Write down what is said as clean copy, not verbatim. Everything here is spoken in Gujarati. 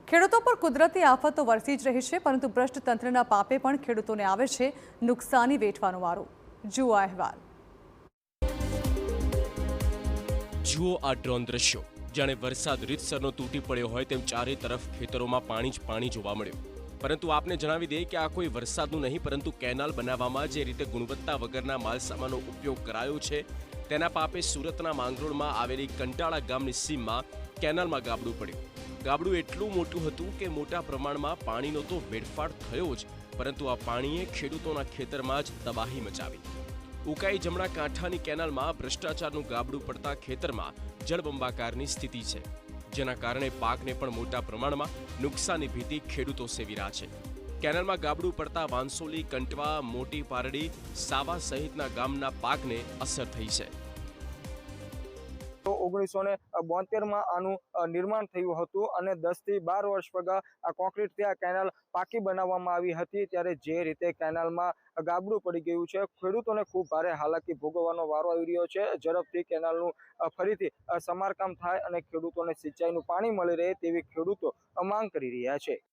ખેડૂતો પર કુદરતી આફતો વરસી જ રહી છે, પરંતુ ભ્રષ્ટ તંત્રના પાપે પણ ખેડૂતોને આવે છે નુકસાની વેઠવાનો વારો। જુઓ આ અહેવાલ। જુઓ આ ડ્રોન દ્રશ્યો, જાણે વરસાદ રીતસરનો તૂટી પડ્યો હોય તેમ ચારે તરફ ખેતરોમાં પાણી જ પાણી જોવા મળ્યું। પરંતુ આપને જણાવી દઈએ કે આ કોઈ વરસાદનું નહીં, પરંતુ કેનાલ બનાવવામાં જે રીતે ગુણવત્તા વગરના માલસામાનો ઉપયોગ કરાયો છે તેના પાપે સુરતના માંગરોળમાં આવેલી કંટાળા ગામની સીમમાં કેનાલમાં ગાબડું પડ્યું। ગાબડું એટલું મોટું હતું કે મોટા પ્રમાણમાં પાણીનો તો વેડફાટ થયો જ, પરંતુ આ પાણીએ ખેડૂતોના ખેતરમાં જ તબાહી મચાવી। ઉકાઈ જમણા કાંઠાની કેનાલમાં ભ્રષ્ટાચારનું ગાબડું પડતા ખેતરમાં જળબંબાકારની સ્થિતિ છે, જેના કારણે પાકને પણ મોટા પ્રમાણમાં નુકસાનની ભીતિ ખેડૂતો સેવી રહ્યા છે। કેનાલમાં ગાબડું પડતા વાંસોલી, કંટવા, મોટી પારડી, સાવા સહિતના ગામના પાકને અસર થઈ છે। 1972 માં આનું નિર્માણ થયું હતું અને 10 થી 12 વર્ષ પહેલા આ કોન્ક્રીટથી આ કેનાલ પાકી બનાવવામાં આવી હતી। ત્યારે જે રીતે કેનાલમાં ગાબડું પડી ગયું છે, ખેડૂતોને ખૂબ ભારે હાલાકી ભોગવવાનો વારો આવી રહ્યો છે। ઝડપથી કેનાલનું ફરીથી સમારકામ થાય અને ખેડૂતોને સિંચાઈનું પાણી મળી રહે તેવી ખેડૂતો માંગ કરી રહ્યા છે।